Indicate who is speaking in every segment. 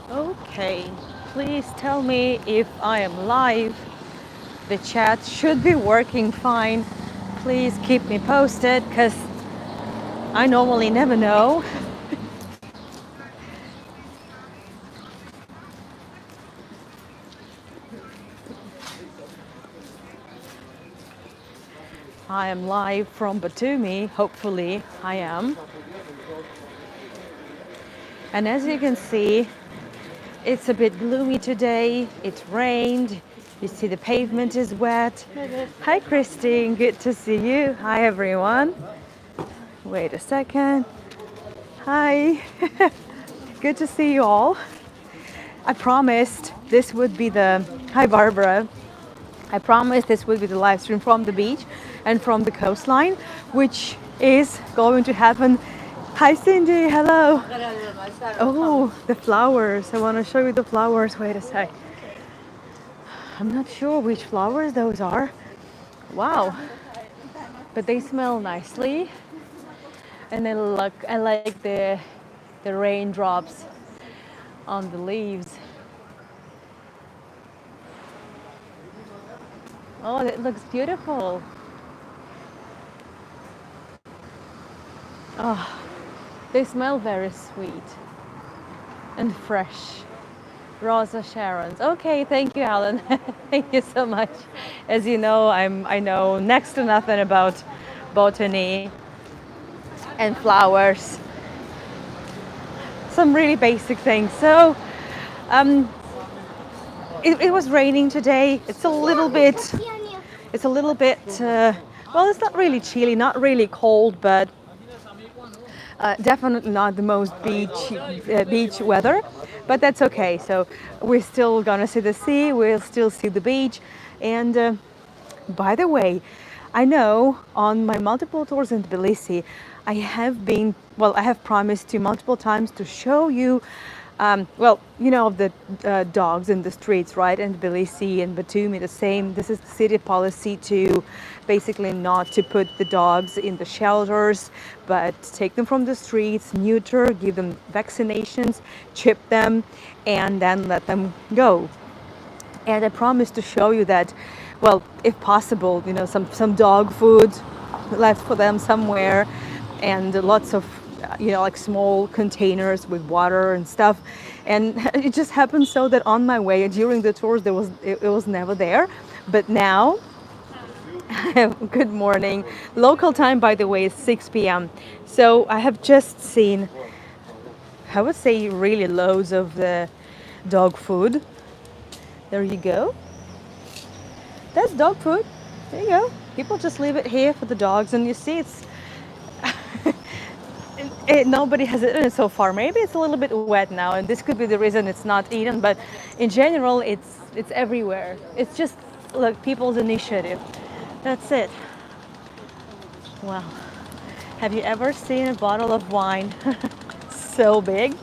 Speaker 1: Okay, please tell me if I am live. The chat should be working fine. Please keep me posted because I normally never know. I am live from Batumi, hopefully I am. And as you can see, it's a bit gloomy today. It rained. You see the pavement is wet. Hi Christine, good to see you. Hi everyone. Wait a second. Hi. Good to see you all. I promised this would be the, hi Barbara. I promised this would be the live stream from the beach and from the coastline, which is going to happen. Hi Cindy, hello. Oh, the flowers. I want to show you the flowers. Wait a sec. I'm not sure which flowers those are. Wow. But they smell nicely. And I like the raindrops on the leaves. Oh, it looks beautiful. Oh, they smell very sweet and fresh. Rosa Sharons. Okay, thank you, Alan. Thank you so much. As you know, I know next to nothing about botany and flowers. Some really basic things. So, um, it was raining today. It's a little bit. Well, it's not really chilly, not really cold, but definitely not the most beach weather, but that's okay. So we're still gonna see the sea, we'll still see the beach. And by the way, I know on my multiple tours in Tbilisi, I have promised you multiple times to show you, well, you know, the dogs in the streets, right? In Tbilisi and Batumi, the same. This is the city policy to basically not to put the dogs in the shelters, but take them from the streets, neuter, give them vaccinations, chip them, and then let them go. And I promise to show you that, well, if possible, you know, some dog food left for them somewhere, and lots of, you know, like small containers with water and stuff. And it just happened so that on my way during the tours it was never there, but now. Good morning. Local time, by the way, is 6 p.m. So I have just seen, I would say, really loads of the dog food. There you go. That's dog food. There you go. People just leave it here for the dogs, and you see, nobody has eaten it so far. Maybe it's a little bit wet now, and this could be the reason it's not eaten. But in general, it's everywhere. It's just like people's initiative. That's it. Wow. Have you ever seen a bottle of wine so big?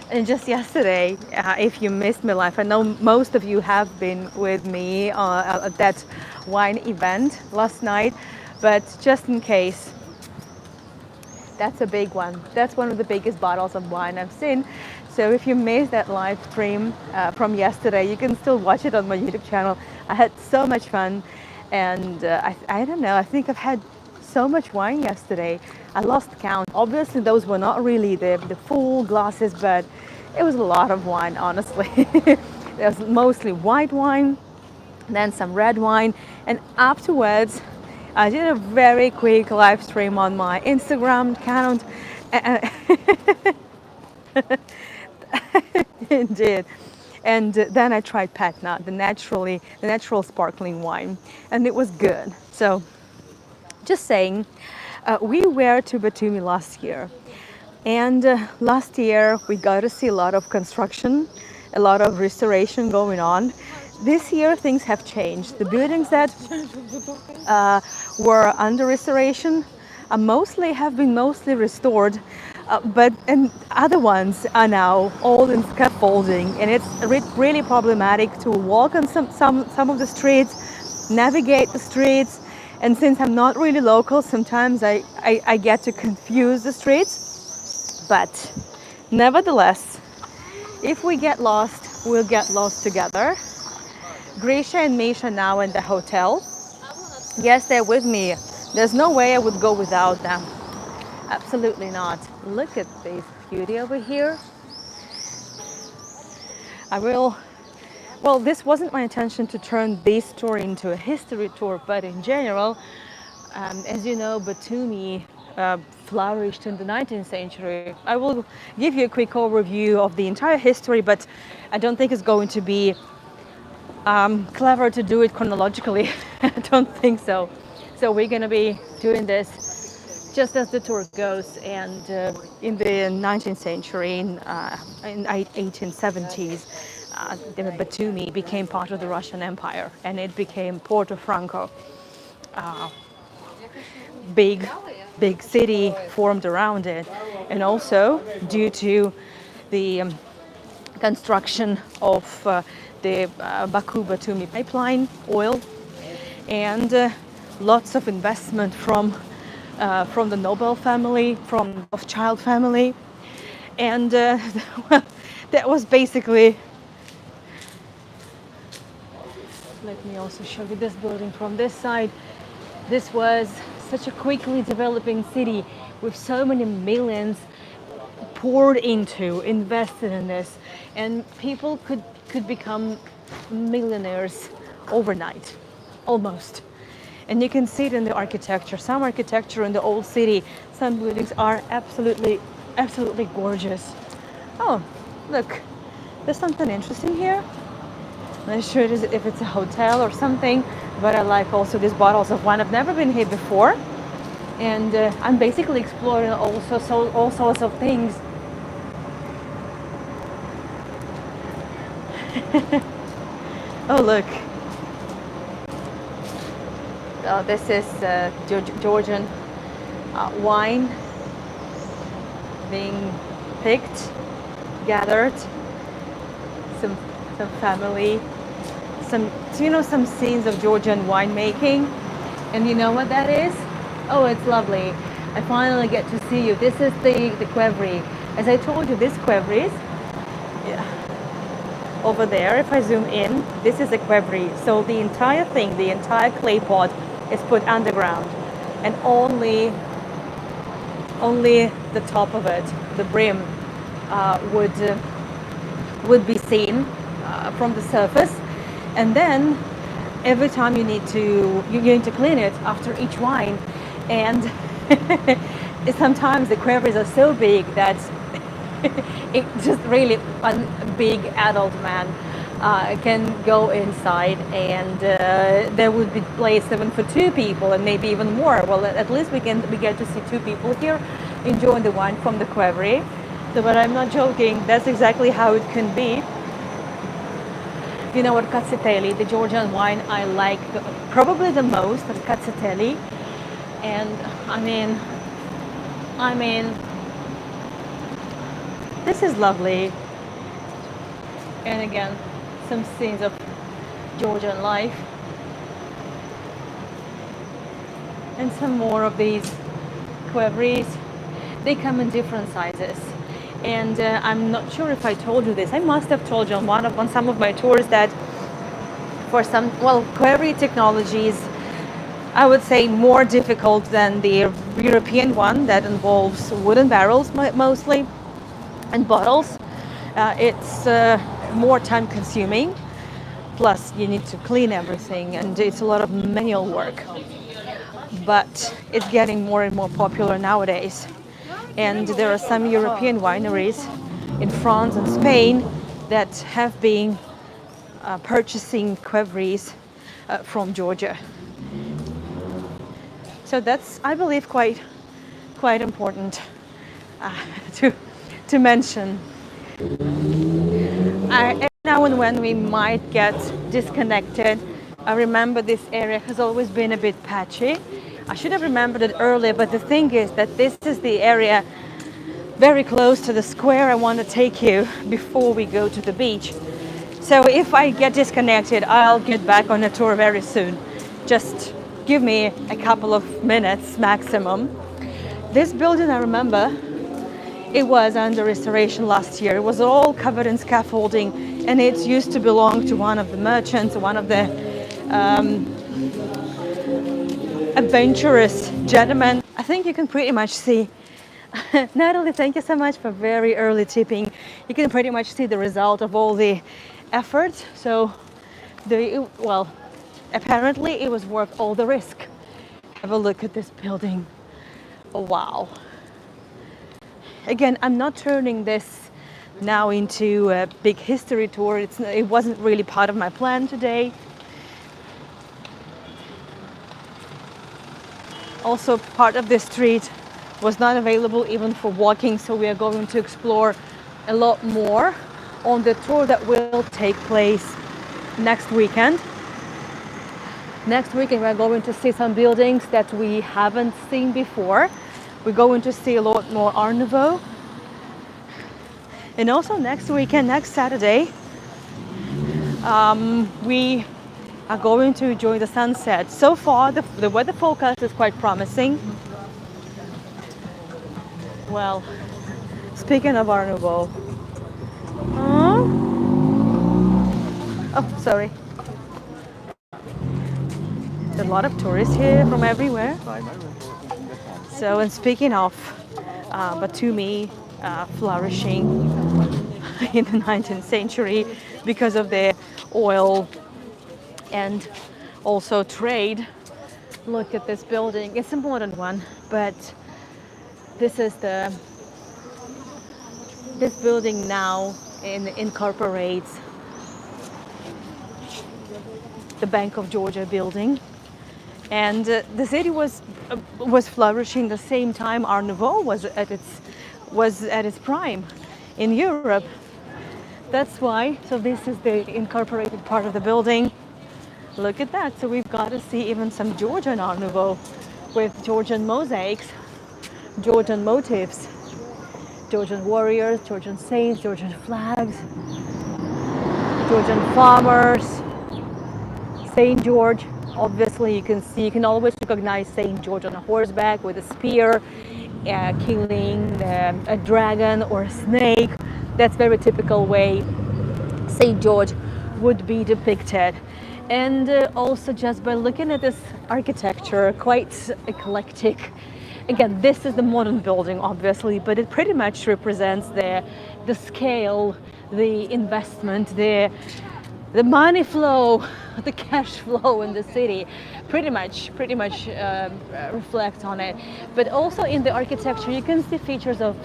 Speaker 1: And just yesterday, if you missed my life, I know most of you have been with me at that wine event last night, but just in case, that's a big one. That's one of the biggest bottles of wine I've seen. So if you missed that live stream from yesterday, you can still watch it on my YouTube channel. I had so much fun, and I don't know, I think I've had so much wine yesterday. I lost count. Obviously, those were not really the full glasses, but it was a lot of wine, honestly. There was mostly white wine, then some red wine, and afterwards, I did a very quick live stream on my Instagram account. It did. And then I tried Patna, the natural sparkling wine, and it was good. So, just saying, we were to Batumi last year, and last year we got to see a lot of construction, a lot of restoration going on. This year things have changed. The buildings that were under restoration have been mostly restored, but and other ones are now all in scaffolding, and it's really problematic to walk on some of the streets, navigate the streets. And since I'm not really local, sometimes I get to confuse the streets. But nevertheless, If we get lost, we'll get lost together. Grisha and Misha now in the hotel. Yes, they're with me. There's no way I would go without them. Absolutely not. Look at this beauty over here. I will. Well, this wasn't my intention to turn this tour into a history tour, but in general, as you know, Batumi flourished in the 19th century. I will give you a quick overview of the entire history, but I don't think it's going to be clever to do it chronologically. I don't think so. So we're going to be doing this just as the tour goes. And in the 19th century, in 1870s, the Batumi became part of the Russian Empire, and it became Porto Franco. Big, big city formed around it, and also due to the construction of the Baku-Batumi pipeline, oil, and lots of investment from the Nobel family, from the Rothschild family, and well, that was basically. Let me also show you this building from this side. This was such a quickly developing city with so many millions poured into, invested in this, and people could become millionaires overnight, almost. And you can see it in the architecture. Some architecture in the old city, some buildings are absolutely gorgeous. Oh, look, there's something interesting here. I'm not sure if it's a hotel or something, but I like also these bottles of wine. I've never been here before, and I'm basically exploring all sorts of things. Oh, look. Oh, this is Georgian wine being picked, gathered. Some family, some scenes of Georgian winemaking. And you know what that is? Oh, it's lovely. I finally get to see you. This is the Qvevri. As I told you, this Qvevri is, yeah, over there. If I zoom in, this is a Qvevri. So the entire thing, the entire clay pot is put underground, and only the top of it, the brim, would be seen from the surface. And then every time you need to clean it after each wine, and sometimes the Qvevris are so big that it just really a big adult man can go inside, and there would be place even for two people, and maybe even more. Well, at least we get to see two people here enjoying the wine from the Qvevri. So, but I'm not joking. That's exactly how it can be. You know what, Katsiteli, the Georgian wine I like probably the most, is Katsiteli. And I mean, this is lovely. And again, some scenes of Georgian life. And some more of these Qvevris. They come in different sizes. And I'm not sure if I told you this. I must have told you on some of my tours that for some, well, Qvevri technology is, I would say, more difficult than the European one that involves wooden barrels mostly and bottles. It's more time consuming. Plus, you need to clean everything, and it's a lot of manual work. But it's getting more and more popular nowadays. And there are some European wineries in France and Spain that have been purchasing Qvevris from Georgia. So that's, I believe, quite important to mention. Every now and when we might get disconnected. I remember this area has always been a bit patchy. I should have remembered it earlier, but the thing is that this is the area very close to the square I want to take you before we go to the beach. So if I get disconnected, I'll get back on the tour very soon. Just give me a couple of minutes maximum. This building, I remember, It was under restoration last year. It was all covered in scaffolding, and it used to belong to one of the merchants, one of the adventurous gentlemen. I think you can pretty much see. Natalie, thank you so much for very early tipping. You can pretty much see the result of all the effort. So, well, apparently it was worth all the risk. Have a look at this building. Oh, wow. Again, I'm not turning this now into a big history tour. It wasn't really part of my plan today. Also, part of this street was not available even for walking, so we are going to explore a lot more on the tour that will take place next weekend. Next weekend we're going to see some buildings that we haven't seen before. We're going to see a lot more Art Nouveau. And also next weekend, next Saturday, we are going to enjoy the sunset. So far, the weather forecast is quite promising. Well, speaking of Art Nouveau. Oh, sorry. There's a lot of tourists here from everywhere. So, and speaking of Batumi flourishing in the 19th century because of their oil and also trade, look at this building. It's a modern one, but this building now incorporates the Bank of Georgia building. And the city was flourishing the same time Art Nouveau was at its prime in Europe. That's why. So this is the incorporated part of the building. Look at that. So we've got to see even some Georgian Art Nouveau with Georgian mosaics, Georgian motifs, Georgian warriors, Georgian saints, Georgian flags, Georgian farmers, Saint George. Obviously, you can always recognize Saint George on a horseback with a spear, killing a dragon or a snake. That's very typical way Saint George would be depicted. And also, just by looking at this architecture, quite eclectic. Again, this is the modern building, obviously, but it pretty much represents the scale, the investment, the money flow, the cash flow in the city, pretty much reflect on it. But also in the architecture, you can see features of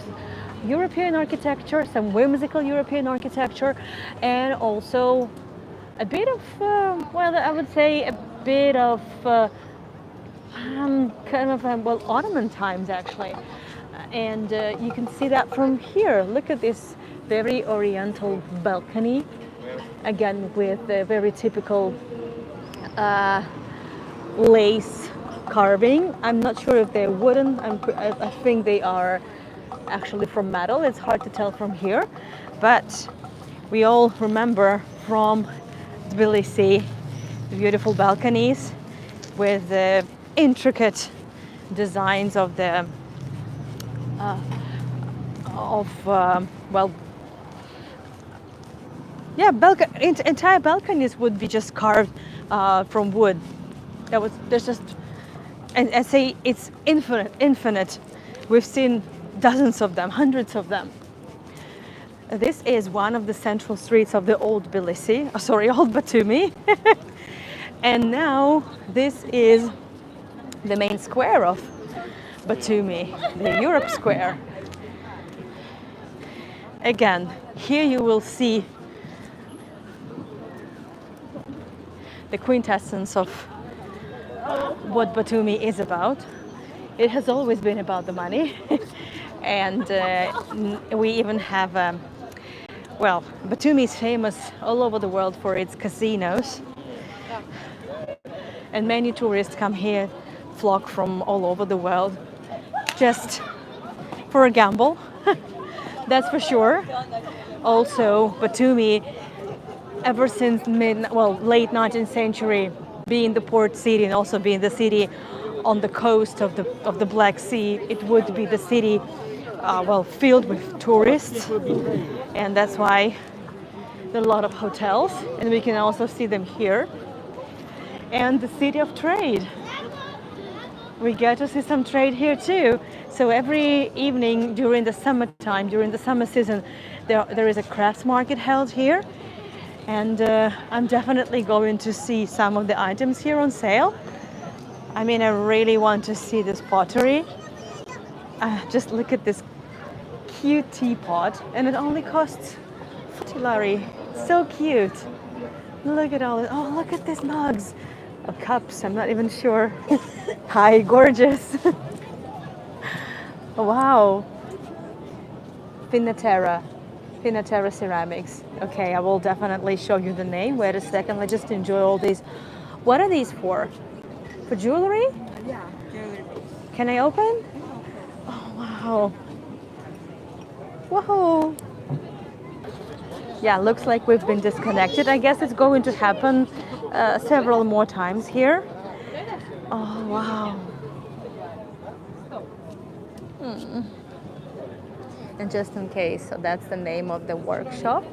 Speaker 1: European architecture, some whimsical European architecture, and also a bit of, I would say a bit of Ottoman times actually. And you can see that from here. Look at this very oriental balcony, again with a very typical lace carving. I'm not sure if they're wooden. I think they are actually from metal. It's hard to tell from here, but we all remember from Tbilisi the beautiful balconies with the intricate designs of the entire balconies would be just carved from wood. There's just, and I say it's infinite. We've seen dozens of them, hundreds of them. This is one of the central streets of the old old Batumi. And now this is the main square of Batumi, the Europe Square. Again, here you will see the quintessence of what Batumi is about. It has always been about the money. And we even have, Batumi is famous all over the world for its casinos. And many tourists come here, flock from all over the world, just for a gamble, that's for sure. Also, Batumi, ever since late 19th century, being the port city and also being the city on the coast of the Black Sea, it would be the city well, filled with tourists, and that's why there are a lot of hotels, and we can also see them here. And the city of trade. We get to see some trade here too. So every evening during the summertime, during the summer season, there is a crafts market held here. And I'm definitely going to see some of the items here on sale. I mean, I really want to see this pottery. Just look at this cute teapot, and it only costs 40 lari. So cute. Look at all it. Oh, look at these mugs. Or cups, I'm not even sure. Hi, gorgeous. Wow. Finatera. Finatera Ceramics. Okay, I will definitely show you the name. Wait a second, let's just enjoy all these. What are these for? For jewelry?
Speaker 2: Yeah, jewelry.
Speaker 1: Can I open? Oh, wow. Whoa. Yeah, looks like we've been disconnected. I guess it's going to happen several more times here. Oh, wow. And just in case, so that's the name of the workshop.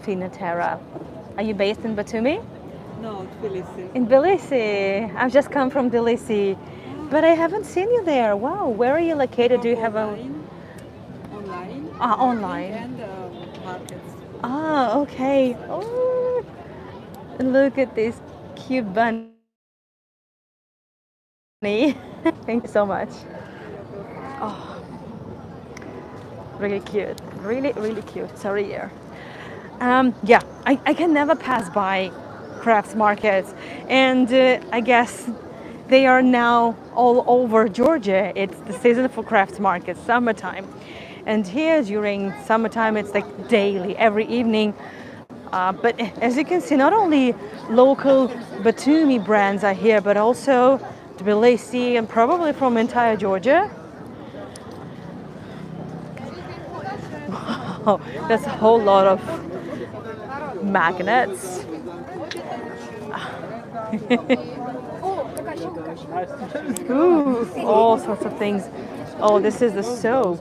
Speaker 1: Finatera. Are you based in Batumi?
Speaker 2: No, Tbilisi.
Speaker 1: In Tbilisi. I've just come from Tbilisi, but I haven't seen you there. Wow, where are you located? Do you have a
Speaker 2: online?
Speaker 1: Online.
Speaker 2: And markets.
Speaker 1: Ah, okay. Oh, look at this cute bunny. Thank you so much. Oh, really cute. Really, really cute. Sorry, here. Yeah, I can never pass by crafts markets, and I guess they are now all over Georgia. It's the season for crafts markets, summertime. And here during summertime, it's like daily, every evening. But as you can see, not only local Batumi brands are here, but also Tbilisi and probably from entire Georgia. Wow, that's a whole lot of magnets. Ooh, all sorts of things. Oh, this is the soap.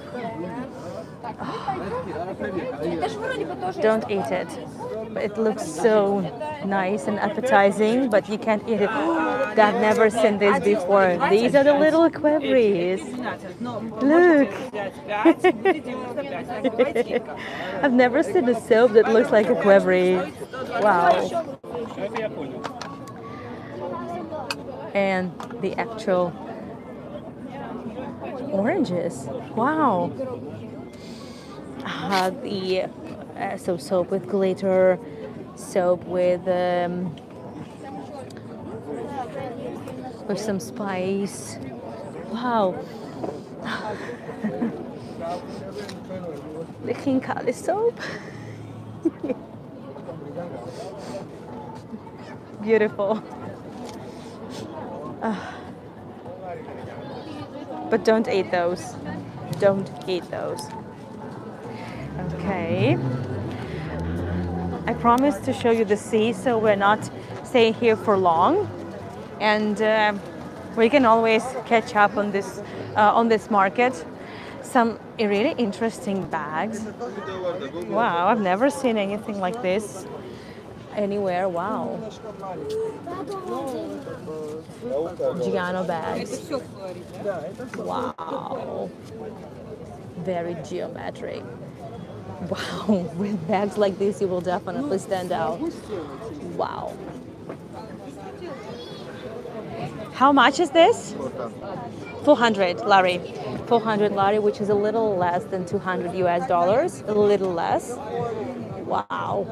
Speaker 1: Don't eat it. But it looks so nice and appetizing, but you can't eat it. I've never seen this before. These are the little quevries. Look. I've never seen a soap that looks like a quevry. Wow. And the actual oranges. Wow. So soap with glitter, soap with some spice. Wow. The Khinkali soap. Beautiful. But don't eat those. Don't eat those. Okay. I promised to show you the sea, so we're not staying here for long, and we can always catch up on this market. Some really interesting bags. Wow, I've never seen anything like this anywhere. Wow. Giano bags. Wow. Very geometric. Wow, with bags like this, you will definitely stand out. Wow. How much is this? 400 lari. 400 lari, which is a little less than 200 US dollars. A little less. Wow.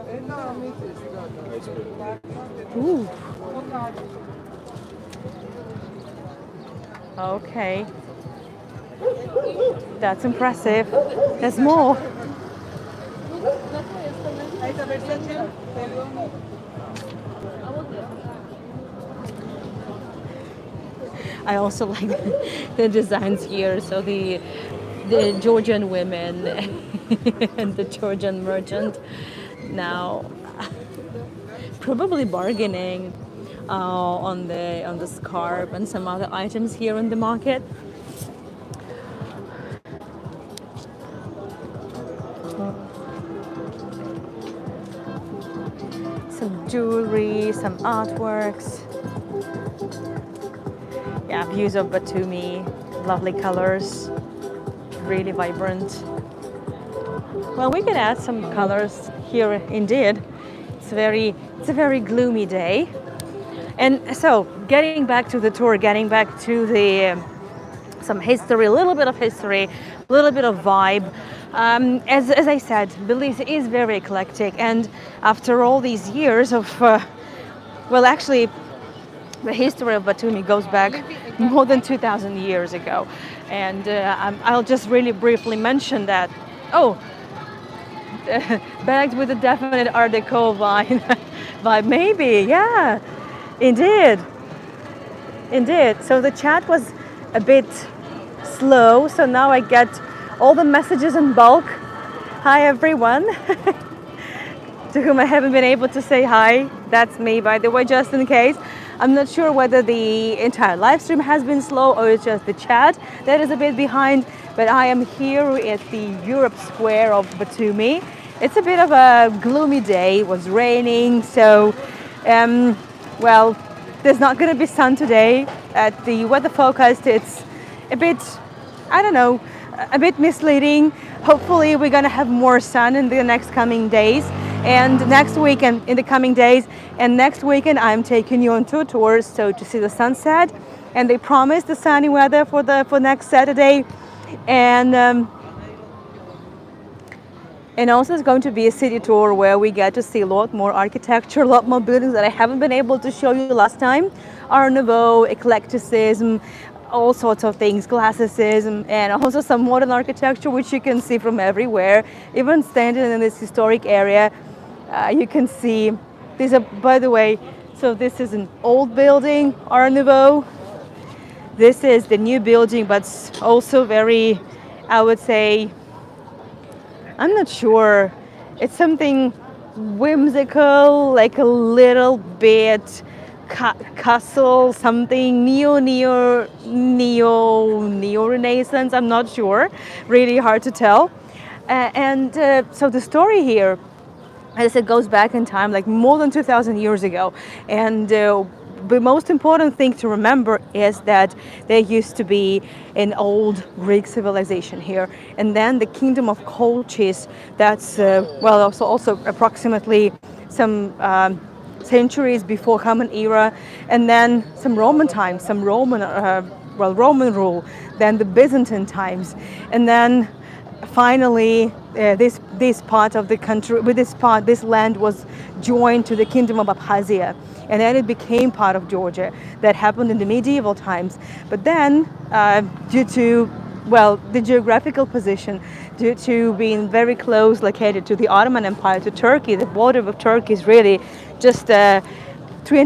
Speaker 1: Ooh. Okay. That's impressive. There's more. I also like the designs here. So the Georgian women and the Georgian merchant now probably bargaining. on the scarf and some other items here in the market. Some jewelry, some artworks. Yeah, views of Batumi, lovely colors, really vibrant. Well, we can add some colors here indeed. It's a very gloomy day. And so, getting back to the tour, getting back to the some history, a little bit of history, a little bit of vibe. As I said, Belize is very eclectic, and after all these years of, well, actually, the history of Batumi goes back more than 2,000 years ago. And I'll just really briefly mention that. Oh, bags with a definite Art Deco vibe, maybe, yeah, indeed. Indeed. So the chat was a bit slow, so now I get all the messages in bulk. Hi, everyone, to whom I haven't been able to say hi. That's me, by the way, just in case. I'm not sure whether the entire live stream has been slow or it's just the chat that is a bit behind, but I am here at the Europe Square of Batumi. It's a bit of a gloomy day. It was raining, so, well, there's not going to be sun today. At the weather forecast, it's a bit, I don't know, a bit misleading. Hopefully, we're going to have more sun in the next coming days. And next weekend, in the coming days, and next weekend, I'm taking you on two tours, so to see the sunset. And they promised the sunny weather for next Saturday. And also it's going to be a city tour where we get to see a lot more architecture, a lot more buildings that I haven't been able to show you last time. Art Nouveau, eclecticism, all sorts of things, classicism, and also some modern architecture, which you can see from everywhere. Even standing in this historic area, you can see, these are, by the way, so this is an old building, Art Nouveau. This is the new building, but also very, I would say, I'm not sure. It's something whimsical, like a little bit castle, something neo-Renaissance. I'm not sure. Really hard to tell. So the story here, as I said, goes back in time, like more than 2,000 years ago. And the most important thing to remember is that there used to be an old Greek civilization here, and then the kingdom of Colchis. That's well, also approximately some centuries before Common Era, and then some Roman times, some Roman Roman rule, then the Byzantine times, and then finally this part of the country, with this land was joined to the kingdom of Abkhazia, and then it became part of Georgia. That happened in the medieval times. But then, due to, well, the geographical position, due to being very close located to the Ottoman Empire, to Turkey, the border of Turkey is really just 20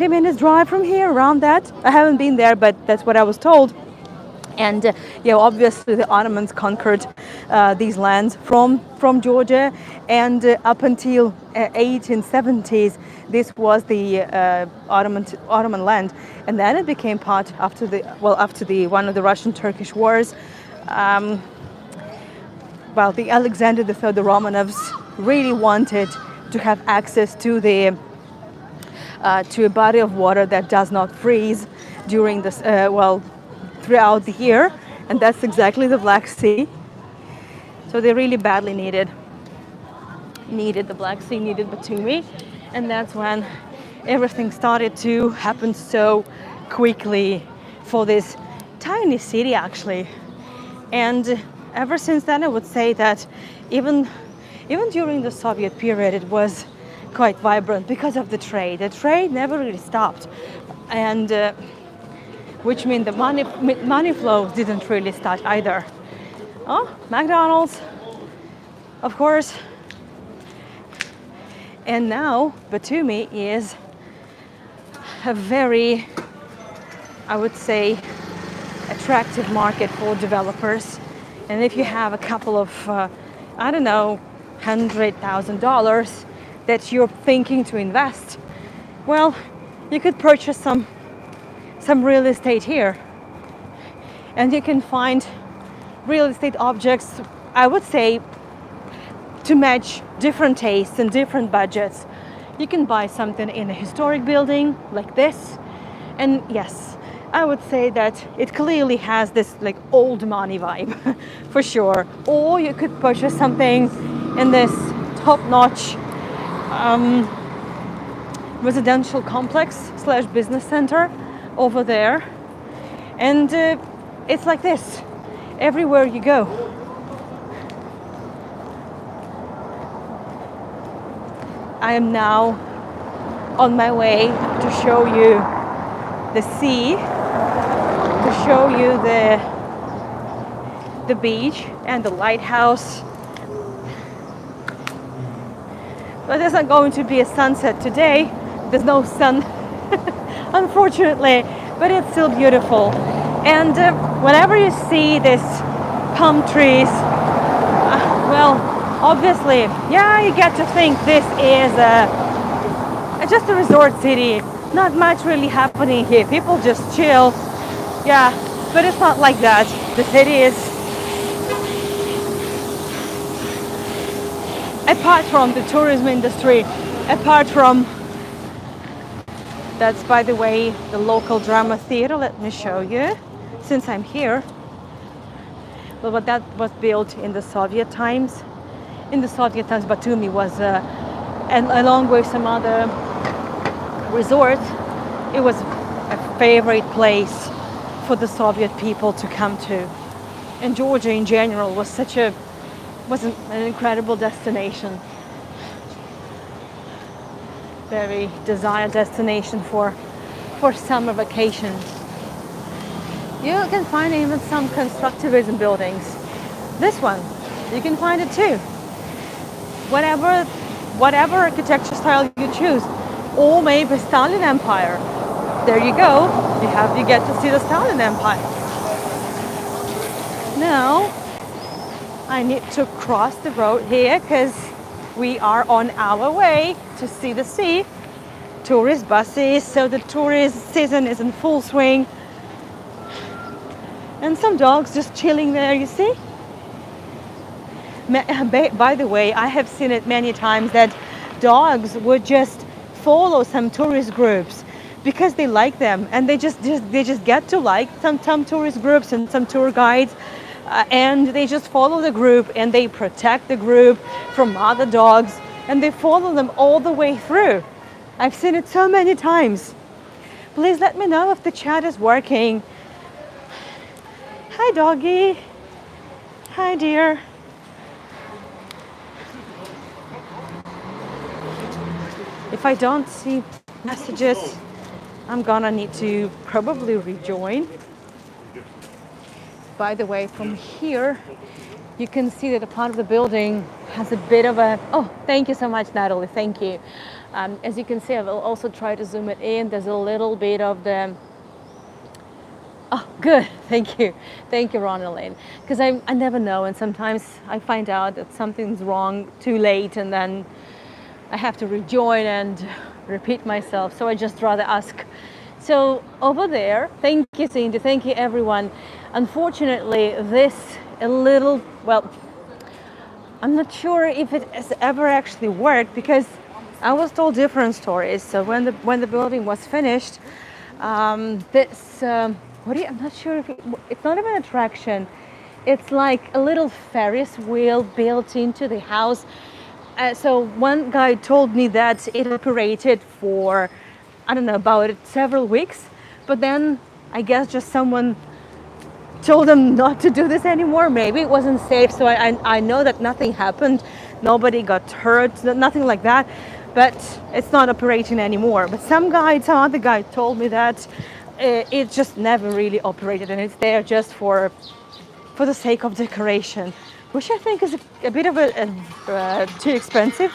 Speaker 1: minutes drive from here, around that. I haven't been there, but that's what I was told. And obviously the Ottomans conquered these lands from Georgia, and up until 1870s, this was the Ottoman land, and then it became part after the one of the Russian-Turkish wars. The Alexander III, the Romanovs, really wanted to have access to to a body of water that does not freeze during this throughout the year, and that's exactly the Black Sea. So they really badly needed the Black Sea, needed Batumi, and that's when everything started to happen so quickly for this tiny city, actually. And ever since then, I would say that even during the Soviet period, it was quite vibrant because of the trade. The trade never really stopped, and which means the money flow didn't really start either. Oh, McDonald's, of course. And now Batumi is a very, I would say, attractive market for developers. And if you have a couple of, $100,000 that you're thinking to invest, well, you could purchase some real estate here, and you can find real estate objects, I would say, to match different tastes and different budgets. You can buy something in a historic building like this, and yes, I would say that it clearly has this like old money vibe for sure. Or you could purchase something in this top-notch residential complex slash business center over there, and it's like this everywhere you go. I am now on my way to show you the sea, to show you the beach and the lighthouse. But there's not going to be a sunset today. There's no sun, unfortunately, but it's still beautiful. And whenever you see these palm trees, well, obviously, yeah, you get to think this is just a resort city. Not much really happening here. People just chill. Yeah, but it's not like that. The city is, apart from the tourism industry, apart from, that's by the way the local drama theater. Let me show you, since I'm here. Well, but that was built in the Soviet times. In the Soviet times, Batumi was, and along with some other resorts, it was a favorite place for the Soviet people to come to. And Georgia in general was an incredible destination. Very desired destination for summer vacation. You can find even some constructivism buildings. This one, you can find it too. Whatever architecture style you choose, or maybe Stalin Empire. There you go. You get to see the Stalin Empire. Now I need to cross the road here because we are on our way to see the sea. Tourist buses, so the tourist season is in full swing. And some dogs just chilling there, you see? By the way, I have seen it many times that dogs would just follow some tourist groups because they like them, and they just get to like some tourist groups and some tour guides, and they just follow the group and they protect the group from other dogs, and they follow them all the way through. I've seen it so many times. Please let me know if the chat is working. Hi doggy. Hi dear. If I don't see messages, I'm gonna need to probably rejoin. By the way, from here, you can see that a part of the building has a bit of a, oh, thank you so much, Natalie, thank you. As you can see, I will also try to zoom it in. There's a little bit of the, oh, good, thank you, Ronaldine. Because I never know, and sometimes I find out that something's wrong too late, and then I have to rejoin and repeat myself, so I just rather ask. So over there, thank you Cindy, thank you everyone. Unfortunately, this a little, well, I'm not sure if it has ever actually worked, because I was told different stories. So when the building was finished, this, I'm not sure if it's not even an attraction. It's like a little Ferris wheel built into the house. So one guy told me that it operated for, I don't know, about several weeks, but then I guess just someone told them not to do this anymore. Maybe it wasn't safe, so I know that nothing happened. Nobody got hurt, nothing like that, but it's not operating anymore. But some other guy told me that it just never really operated, and it's there just for the sake of decoration, which I think is a bit of a too expensive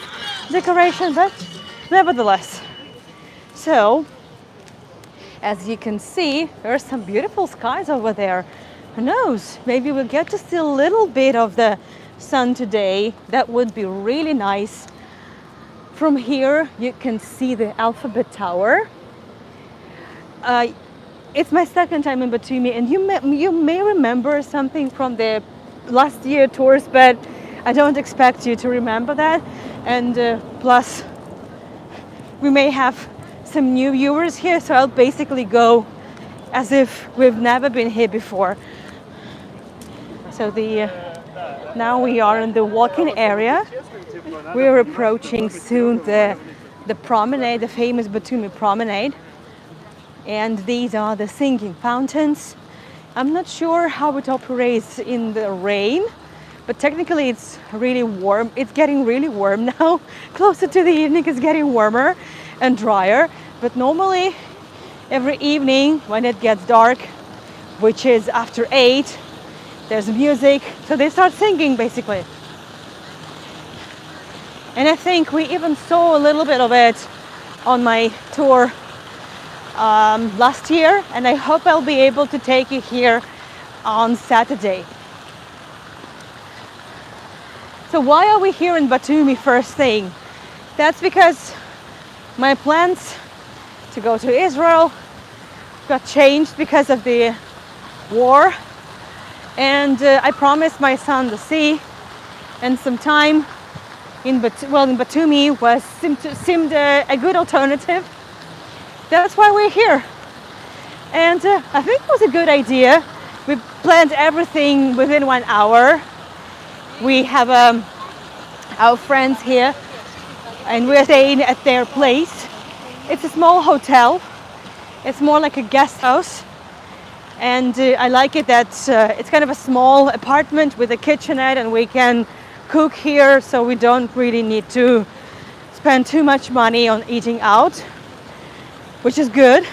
Speaker 1: decoration, but nevertheless. So, as you can see, there are some beautiful skies over there. Who knows, maybe we'll get to see a little bit of the sun today. That would be really nice. From here, you can see the Alphabet Tower. Uh, it's my second time in Batumi, and you may remember something from the last year tours, but I don't expect you to remember that. And plus, we may have some new viewers here, so I'll basically go as if we've never been here before. So now we are in the walking area. We are approaching soon the promenade, the famous Batumi promenade. And these are the singing fountains. I'm not sure how it operates in the rain, but technically it's really warm. It's getting really warm now. Closer to the evening, it's getting warmer and drier. But normally, every evening when it gets dark, which is after 8, there's music. So they start singing basically. And I think we even saw a little bit of it on my tour last year, and I hope I'll be able to take you here on Saturday. So why are we here in Batumi first thing? That's because my plans to go to Israel got changed because of the war, and I promised my son the sea and some time in Batumi seemed a good alternative. That's why we're here. And I think it was a good idea. We planned everything within 1 hour. We have our friends here, and we're staying at their place. It's a small hotel. It's more like a guest house. And I like it that it's kind of a small apartment with a kitchenette, and we can cook here, so we don't really need to spend too much money on eating out, which is good.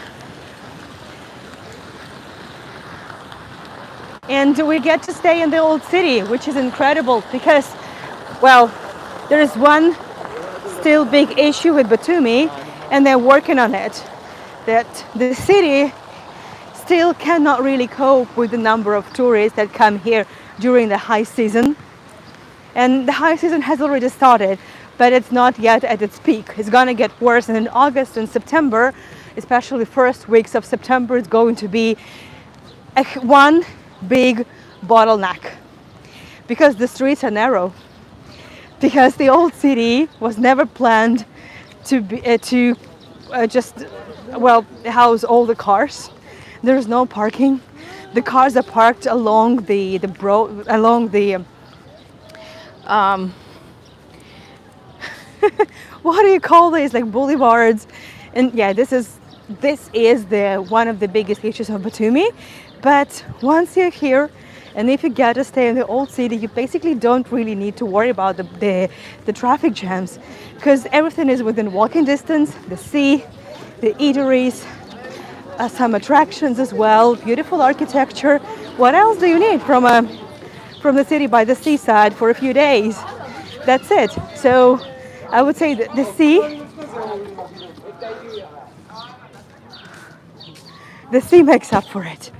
Speaker 1: And we get to stay in the old city, which is incredible because, well, there is one still big issue with Batumi, and they're working on it. That the city still cannot really cope with the number of tourists that come here during the high season. And the high season has already started, but it's not yet at its peak. It's gonna get worse, and in August and September, especially the first weeks of September, it's going to be one big bottleneck because the streets are narrow. Because the old city was never planned to be house all the cars. There's no parking. The cars are parked along the what do you call these, like boulevards? And yeah, this is the one of the biggest issues of Batumi. But once you're here, and if you get to stay in the old city, you basically don't really need to worry about the traffic jams, because everything is within walking distance. The sea, the eateries, some attractions as well, beautiful architecture. What else do you need from the city by the seaside for a few days? That's it. So I would say that the sea makes up for it.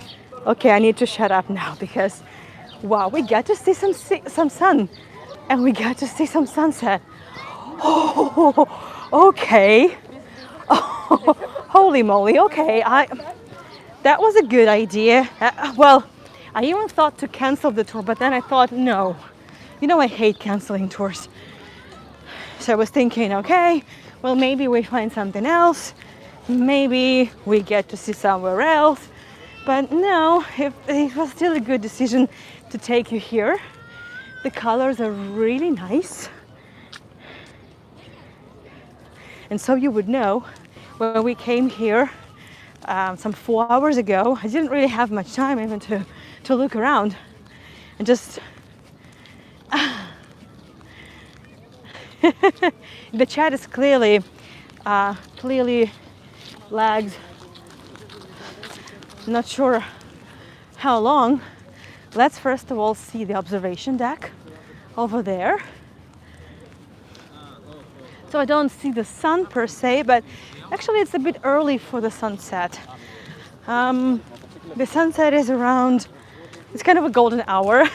Speaker 1: Okay, I need to shut up now because, wow, we got to see some sun, and we got to see some sunset. Oh, okay. Oh, holy moly. Okay, that was a good idea. I even thought to cancel the tour, but then I thought, no. You know, I hate canceling tours. So I was thinking, okay, well, maybe we find something else. Maybe we get to see somewhere else. But no, it was still a good decision to take you here. The colors are really nice. And so you would know, when we came here some 4 hours ago, I didn't really have much time even to look around and just the chat is clearly lagged. Not sure how long. Let's first of all see the observation deck over there. So I don't see the sun per se, but actually it's a bit early for the sunset. The sunset is around, it's kind of a golden hour,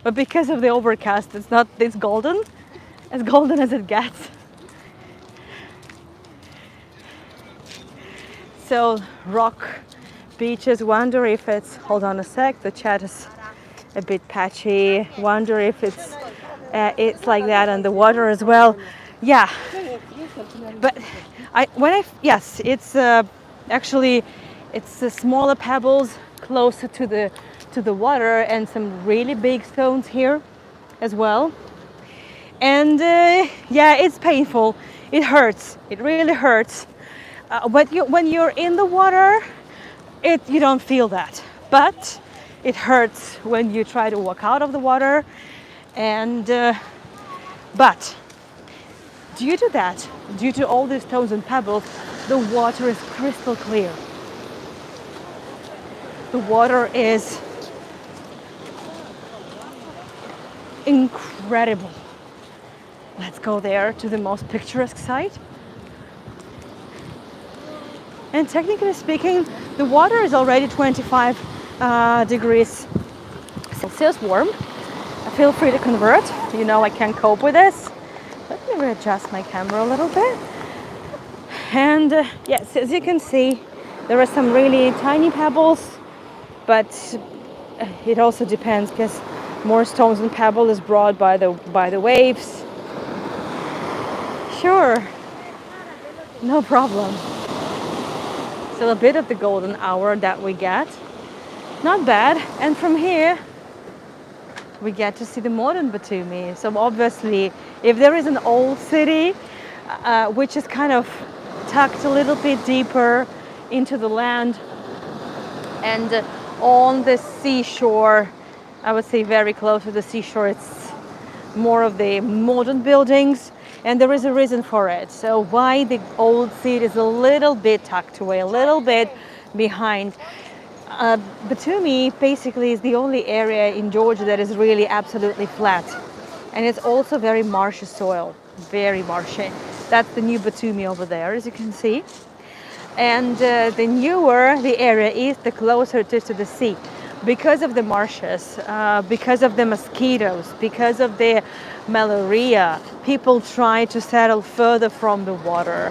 Speaker 1: but because of the overcast, it's not this golden, as golden as it gets. So rock beaches. Wonder if it's. Hold on a sec. The chat is a bit patchy. Wonder if it's like that on the water as well. Yeah, but yes, it's actually it's the smaller pebbles closer to the water and some really big stones here as well. And yeah, it's painful. It hurts. It really hurts. But when you're in the water, you don't feel that. But it hurts when you try to walk out of the water. And but due to that, due to all these stones and pebbles, the water is crystal clear. The water is incredible. Let's go there to the most picturesque site. And technically speaking, the water is already 25 degrees Celsius warm. Feel free to convert. You know I can cope with this. Let me readjust my camera a little bit. And yes, as you can see, there are some really tiny pebbles, but it also depends because more stones and pebble is brought by the waves. Sure, no problem. Still a bit of the golden hour that we get. Not bad. And from here, we get to see the modern Batumi. So obviously, if there is an old city, which is kind of tucked a little bit deeper into the land, and on the seashore, I would say very close to the seashore, it's more of the modern buildings, and there is a reason for it. So why the old city is a little bit tucked away, a little bit behind. Batumi basically is the only area in Georgia that is really absolutely flat, and it's also very marshy soil, very marshy. That's the new Batumi over there, as you can see. And the newer the area is, the closer it is to the sea, because of the marshes, because of the mosquitoes, because of the malaria. People try to settle further from the water,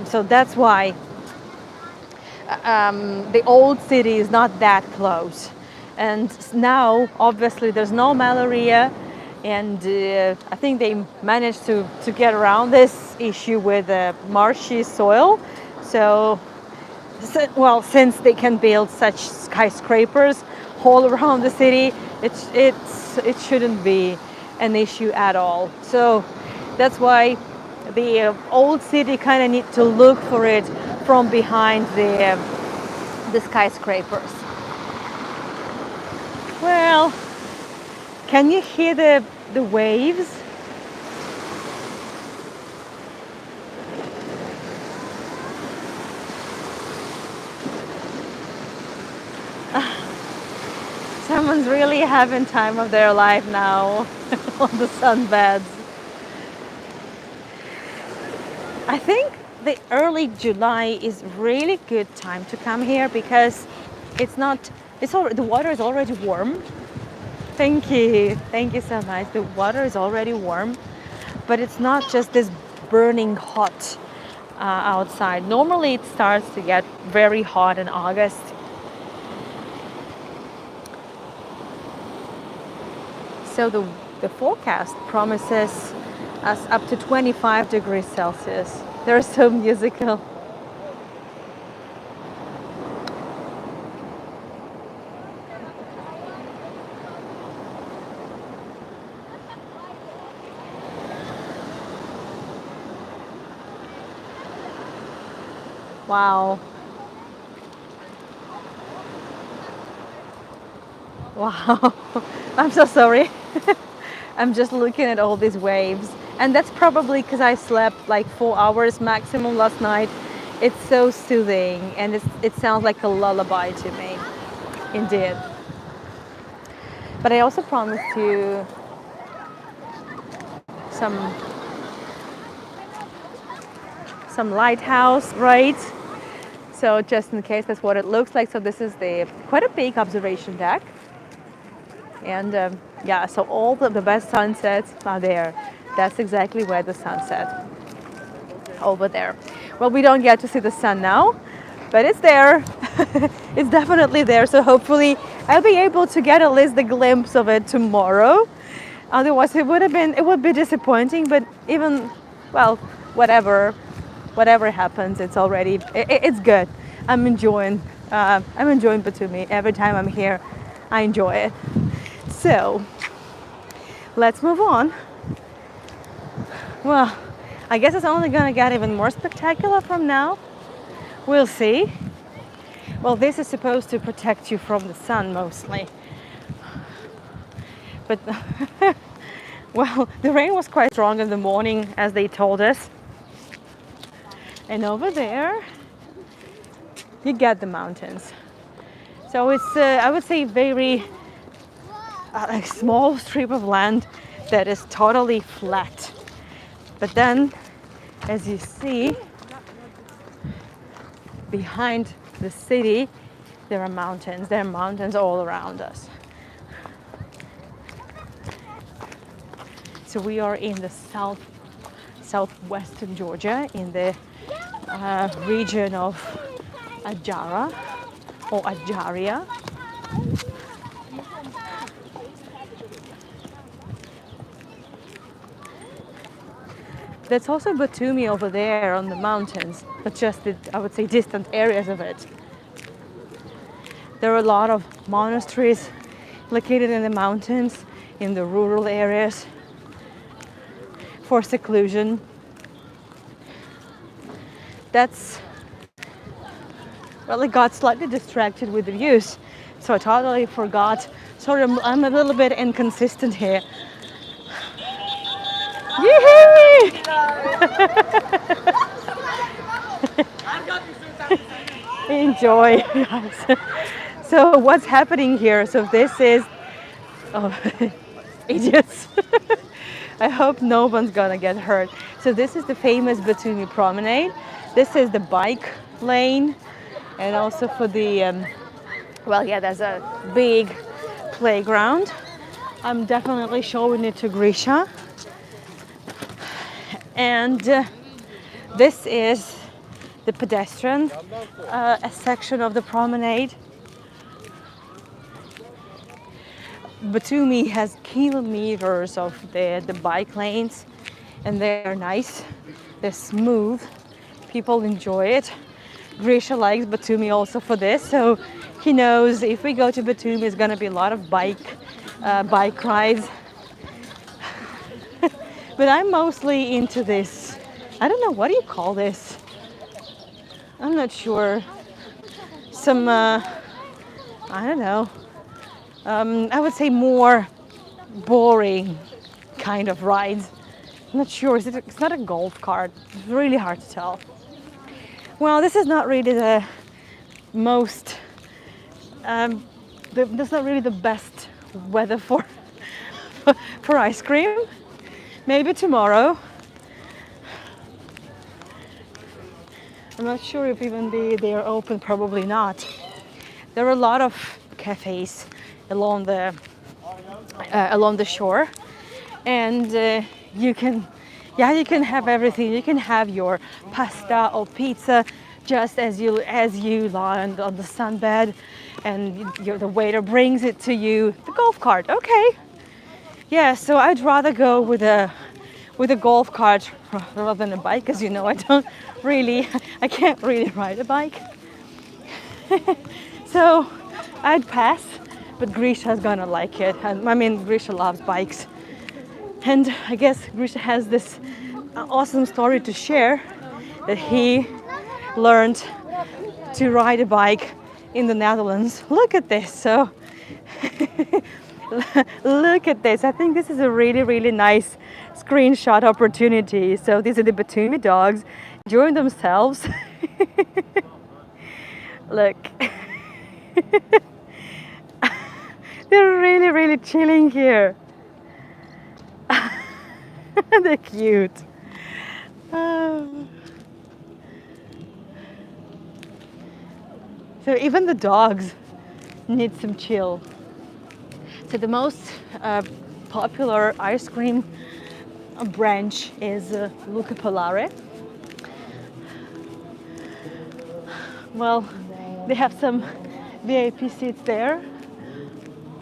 Speaker 1: so that's why the old city is not that close. And now obviously there's no malaria, and I think they managed to get around this issue with marshy soil. So well, since they can build such skyscrapers all around the city, it shouldn't be an issue at all. So that's why the old city kind of need to look for it from behind the skyscrapers. Well, can you hear the waves? Someone's really having time of their life now on the sunbeds. I think the early July is really good time to come here because the water is already warm. Thank you so much. The water is already warm, but it's not just this burning hot outside. Normally it starts to get very hot in August. So the forecast promises us up to 25 degrees Celsius. They're so musical. Wow. Wow. I'm so sorry. I'm just looking at all these waves. And that's probably because I slept like 4 hours maximum last night. It's so soothing, and it sounds like a lullaby to me. Indeed. But I also promised you some lighthouse, right? So just in case, that's what it looks like. So this is quite a big observation deck. And yeah, so all the best sunsets are there. That's exactly where the sun set, over there. Well, we don't get to see the sun now, but it's there. It's definitely there. So hopefully I'll be able to get at least a glimpse of it tomorrow. Otherwise, it would be disappointing. But even, well, whatever happens, it's already it's good. I'm enjoying Batumi every time I'm here. I enjoy it. So let's move on. Well, I guess it's only gonna get even more spectacular from now. We'll see. Well, this is supposed to protect you from the sun mostly. But well, the rain was quite strong in the morning, as they told us. And over there, you get the mountains. So it's, I would say, very a small strip of land that is totally flat. But then, as you see, behind the city, there are mountains. There are mountains all around us. So we are in the southwestern Georgia, in the region of Ajara or Ajaria. There's also Batumi over there on the mountains, but just the, I would say, distant areas of it. There are a lot of monasteries located in the mountains, in the rural areas, for seclusion. That's, well, I got slightly distracted with the views, so I totally forgot. Sorry, I'm a little bit inconsistent here. Yee! Enjoy, guys. So what's happening here? So this is, oh, idiots. I hope no one's gonna get hurt. So this is the famous Batumi Promenade. This is the bike lane, and also for the, well, yeah, there's a big playground. I'm definitely showing it to Grisha. And this is the pedestrian a section of the promenade. Batumi has kilometers of the bike lanes, and they're nice, they're smooth, people enjoy it. Grisha likes Batumi also for this, so he knows if we go to Batumi, it's gonna be a lot of bike rides. But I'm mostly into this, I don't know, what do you call this? I'm not sure. Some, I don't know, I would say more boring kind of rides. I'm not sure, it's not a golf cart. It's really hard to tell. Well, this is not really the most, that's not really the best weather for, for ice cream. Maybe tomorrow. I'm not sure if even they are open, probably not. There are a lot of cafes along the shore, and you can have everything. You can have your pasta or pizza just as you lie on the sunbed, and the waiter brings it to you. The golf cart, okay. Yeah, so I'd rather go with a golf cart rather than a bike, because I I can't really ride a bike. So I'd pass, but Grisha's gonna like it. I mean, Grisha loves bikes. And I guess Grisha has this awesome story to share, that he learned to ride a bike in the Netherlands. Look at this. So look at this. I think this is a really, really nice screenshot opportunity. So these are the Batumi dogs enjoying themselves. Look. They're really, really chilling here. They're cute. So even the dogs need some chill. So the most popular ice cream branch is Luca Polare. Well, they have some VIP seats there.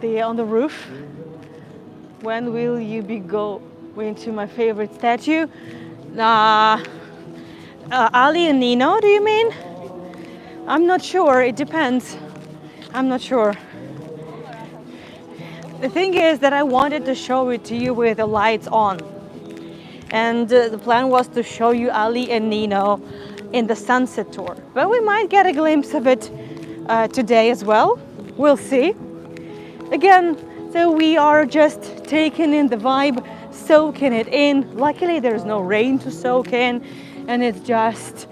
Speaker 1: They're on the roof. When will you be going to my favorite statue? Uh, Ali and Nino, do you mean? I'm not sure. It depends. I'm not sure. The thing is that I wanted to show it to you with the lights on. And the plan was to show you Ali and Nino in the sunset tour. But we might get a glimpse of it today as well. We'll see. Again, so we are just taking in the vibe, soaking it in. Luckily, there's no rain to soak in, and it's just,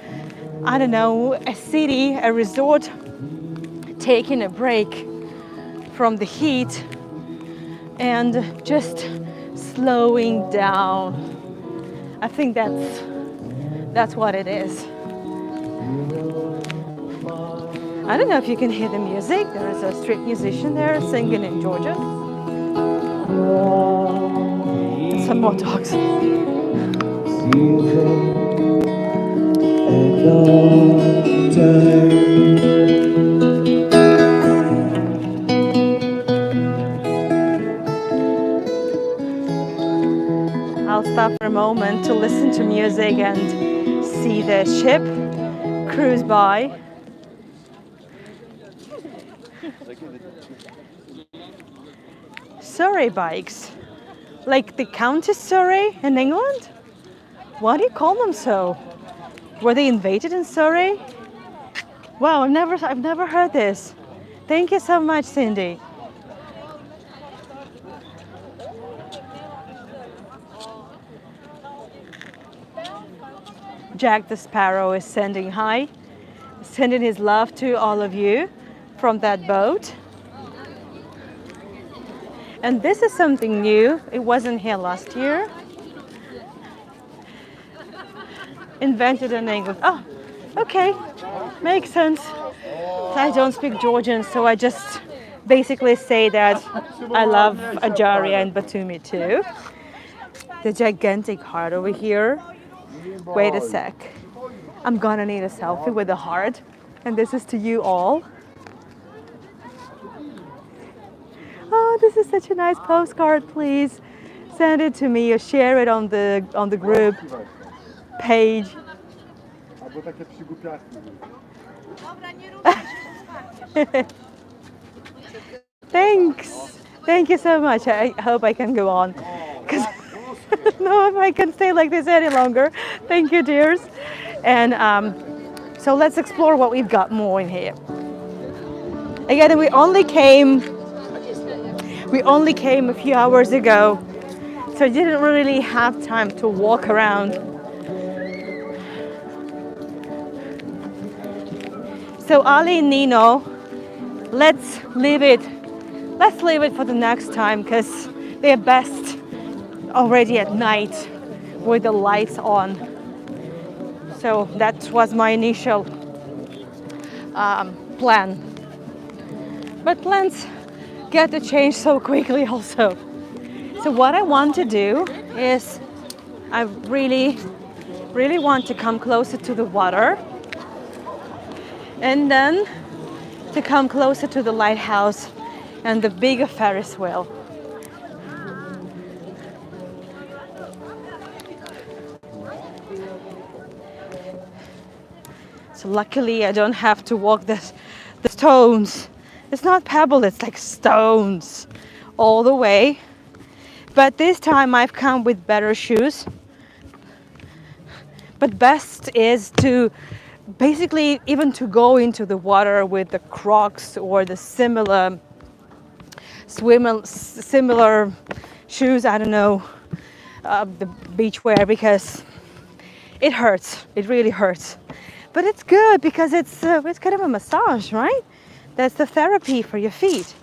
Speaker 1: I don't know, a city, a resort, taking a break from the heat and just slowing down. I think that's what it is. I don't know if you can hear the music. There is a street musician there singing in Georgia. And some more dogs. I'll stop for a moment to listen to music and see the ship cruise by. Surrey bikes, like the Countess Surrey in England? Why do you call them so? Were they invented in Surrey? Wow, I've never heard this. Thank you so much, Cindy. Jack the Sparrow is sending hi, sending his love to all of you from that boat. And this is something new. It wasn't here last year. Invented in England. Oh, okay, makes sense. I don't speak Georgian, so I just basically say that I love Ajaria and Batumi too. The gigantic heart over here. Wait a sec. I'm gonna need a selfie with the heart, and this is to you all. Oh, this is such a nice postcard. Please send it to me or share it on the group page. Thanks. Thank you so much. I hope I can go on. 'Cause I don't know if I can stay like this any longer. Thank you, dears. And so let's explore what we've got more in here. Again, we only came a few hours ago, so I didn't really have time to walk around. So Ali and Nino, let's leave it for the next time because they're best already at night with the lights on. So that was my initial plan. But plans get to change so quickly also. So what I want to do is I really want to come closer to the water and then to come closer to the lighthouse and the bigger Ferris wheel. So luckily I don't have to walk the stones. It's not pebble, it's like stones all the way. But this time I've come with better shoes. But best is to basically even to go into the water with the Crocs or the similar shoes, I don't know, the beach wear, because it hurts. It really hurts. But it's good because it's kind of a massage, right? That's the therapy for your feet.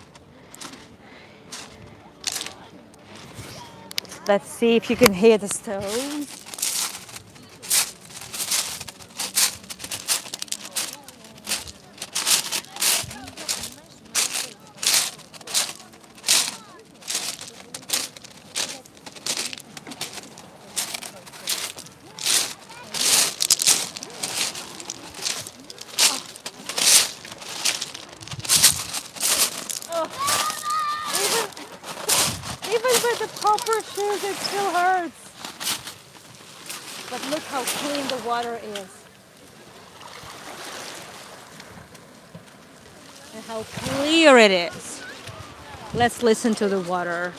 Speaker 1: Let's see if you can hear the stones. with the proper shoes, it still hurts. But look how clean the water is. And how clear it is. Let's listen to the water.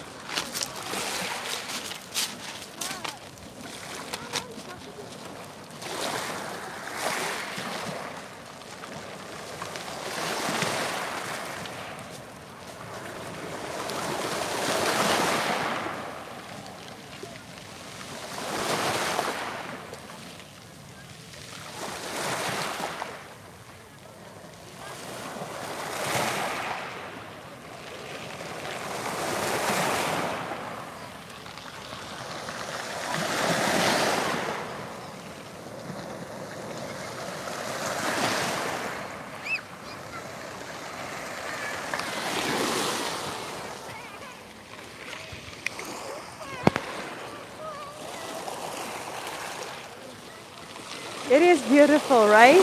Speaker 1: It is beautiful, right?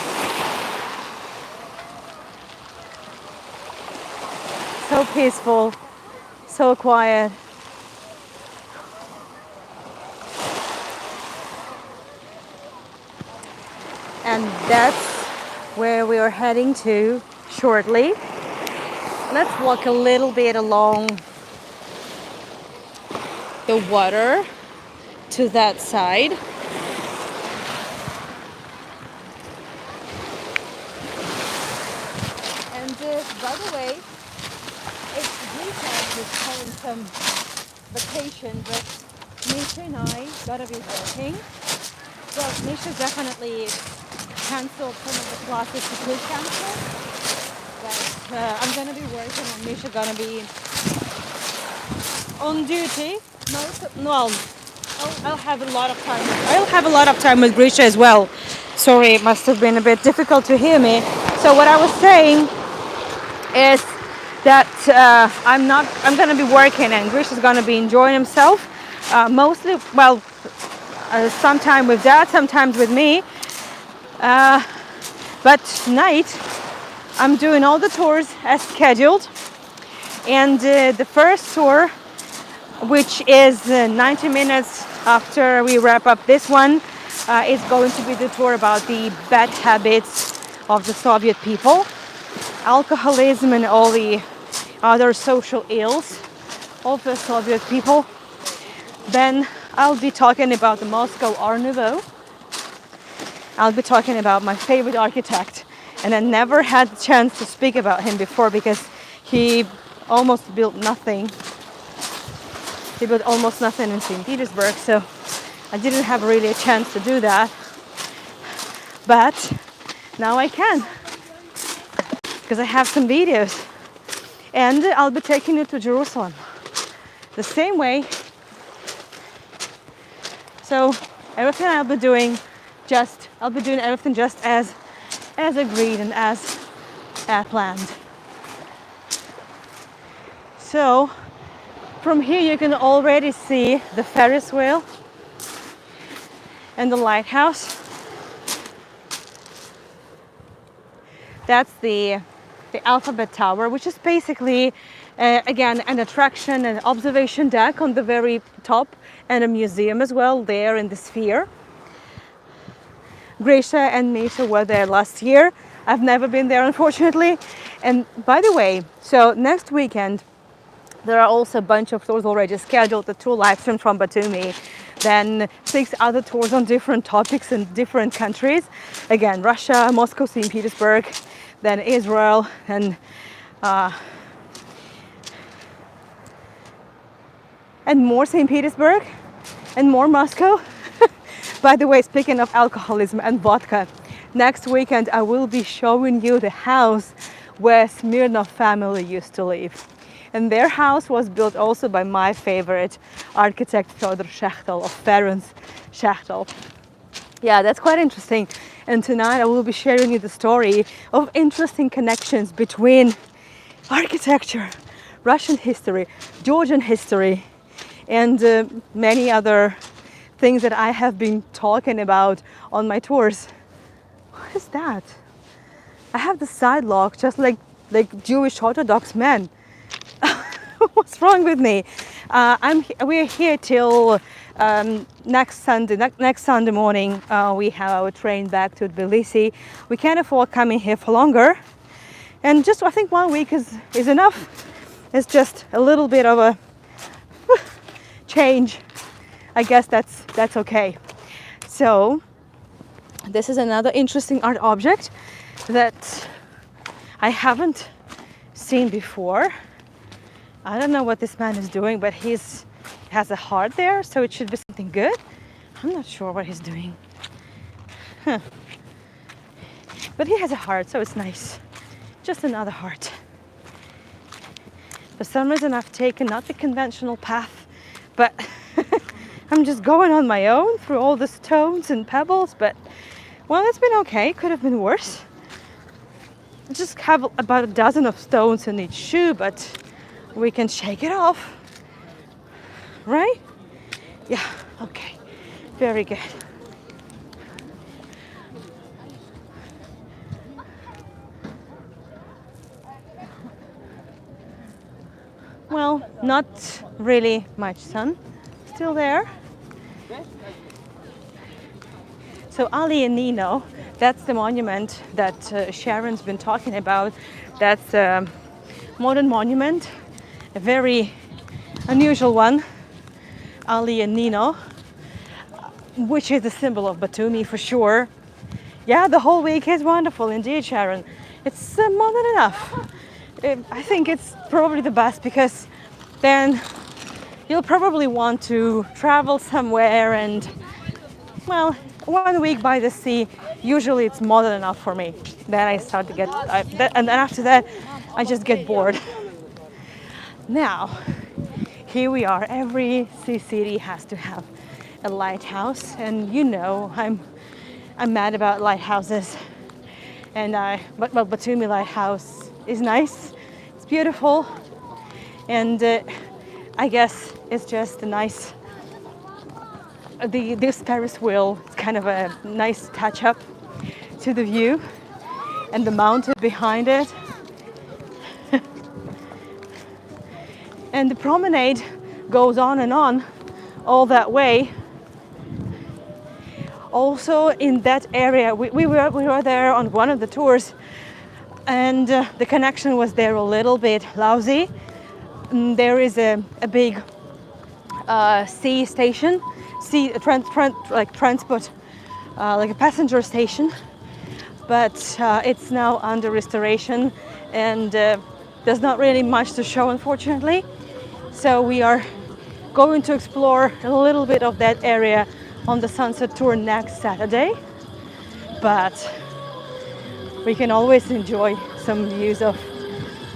Speaker 1: So peaceful, so quiet. And that's where we are heading to shortly. Let's walk a little bit along the water to that side. And by the way, it's weekend, we're having some vacation, but Misha and I gotta be working. Well, Misha definitely canceled some of the classes she could cancel, but I'm gonna be working and Misha gonna be on duty. No, I'll have a lot of time. I'll have a lot of time with Grisha as well. Sorry, it must have been a bit difficult to hear me. So what I was saying is that I'm gonna be working and Grisha's gonna be enjoying himself. Mostly, well, sometime with Dad, sometimes with me. But tonight I'm doing all the tours as scheduled, and the first tour, which is 90 minutes after we wrap up this one, is going to be the tour about the bad habits of the Soviet people, alcoholism and all the other social ills of the Soviet people. Then I'll be talking about the Moscow Art Nouveau. I'll be talking about my favorite architect, and I never had the chance to speak about him before because he almost built nothing. He built almost nothing in St. Petersburg, so I didn't have really a chance to do that. But now I can, because I have some videos. And I'll be taking you to Jerusalem the same way. So everything I'll be doing everything just as agreed and as planned. So from here you can already see the Ferris wheel and the lighthouse. That's the Alphabet Tower, which is basically again an attraction, an observation deck on the very top, and a museum as well there in the Sphere. Grisha and Misha were there last year. I've never been there, unfortunately. And by the way, so next weekend there are also a bunch of tours already scheduled, the 2 live streams from Batumi, then 6 other tours on different topics in different countries. Again, Russia, Moscow, St. Petersburg, then Israel, and more St. Petersburg, and more Moscow. By the way, speaking of alcoholism and vodka, next weekend I will be showing you the house where Smirnov family used to live. And their house was built also by my favorite architect, Fyodor Shechtel, of Ferenc Shechtel. Yeah, that's quite interesting. And tonight I will be sharing you the story of interesting connections between architecture, Russian history, Georgian history, and many other things that I have been talking about on my tours. What is that? I have the side lock just like Jewish Orthodox men. What's wrong with me? We're here till next Sunday. Next Sunday morning, we have our train back to Tbilisi. We can't afford coming here for longer, and just I think 1 week is enough. It's just a little bit of a change. I guess that's okay. So this is another interesting art object that I haven't seen before. I don't know what this man is doing, but he has a heart there, so it should be something good. I'm not sure what he's doing. Huh. But he has a heart, so it's nice. Just another heart. For some reason I've taken not the conventional path, but I'm just going on my own through all the stones and pebbles, but well, it's been okay. Could have been worse. I just have about a dozen of stones in each shoe, but we can shake it off. Right? Yeah, okay. Very good. Well, not really much sun still there. So Ali and Nino, that's the monument that Sharon's been talking about. That's a modern monument, a very unusual one, Ali and Nino, which is a symbol of Batumi for sure. Yeah, the whole week is wonderful indeed, Sharon. It's more than enough. I think it's probably the best because then you'll probably want to travel somewhere and, well, 1 week by the sea, usually it's more than enough for me. Then I start to get, and then after that, I just get bored. Now, here we are. Every sea city has to have a lighthouse, and you know, I'm mad about lighthouses. And but Batumi Lighthouse is nice. It's beautiful, and I guess it's just a nice. This Ferris wheel is kind of a nice touch up to the view and the mountain behind it. And the promenade goes on and on all that way. Also in that area, we were there on one of the tours, and the connection was there a little bit lousy. There is a big sea station, transport, like a passenger station, but it's now under restoration, and there's not really much to show, unfortunately. So we are going to explore a little bit of that area on the sunset tour next Saturday, but we can always enjoy some views of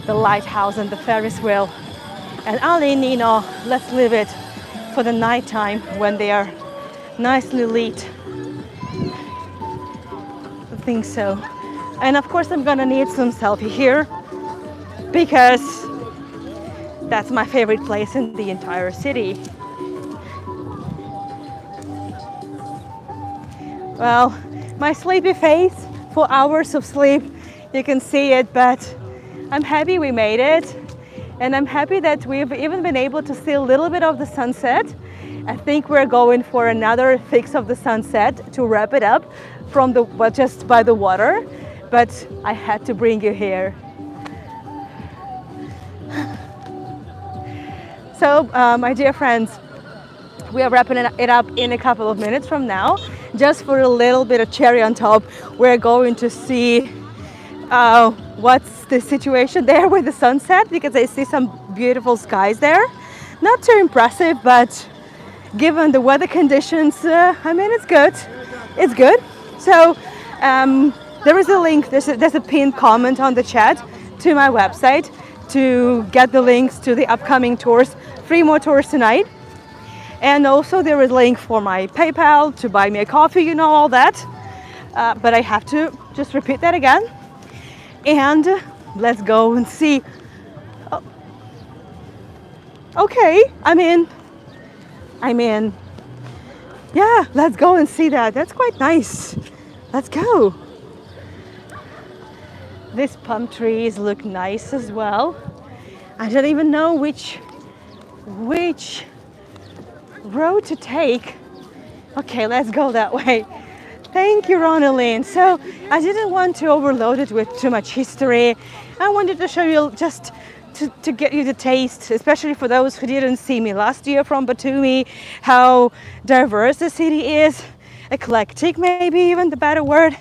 Speaker 1: the lighthouse and the Ferris wheel. And Ali and Nino, let's leave it for the nighttime when they are nicely lit. I think so. And of course I'm gonna need some selfie here because that's my favorite place in the entire city. Well, my sleepy face, 4 hours of sleep, you can see it, but I'm happy we made it. And I'm happy that we've even been able to see a little bit of the sunset. I think we're going for another fix of the sunset to wrap it up from just by the water, but I had to bring you here. So, my dear friends, we are wrapping it up in a couple of minutes from now. Just for a little bit of cherry on top, we're going to see what's the situation there with the sunset, because I see some beautiful skies there. Not too impressive, but given the weather conditions, I mean, it's good. It's good. So there is a link, there's a pinned comment on the chat to my website to get the links to the upcoming tours, 3 more tours tonight. And also there is a link for my PayPal to buy me a coffee, you know, all that. But I have to just repeat that again. And let's go and see. Oh. Okay, I mean, yeah, let's go and see that. That's quite nice. Let's go. These palm trees look nice as well. I don't even know which which road to take. Okay, let's go that way. Thank you, Ronaldine. So I didn't want to overload it with too much history. I wanted to show you just to get you the taste, especially for those who didn't see me last year from Batumi, how diverse the city is, eclectic maybe even the better word,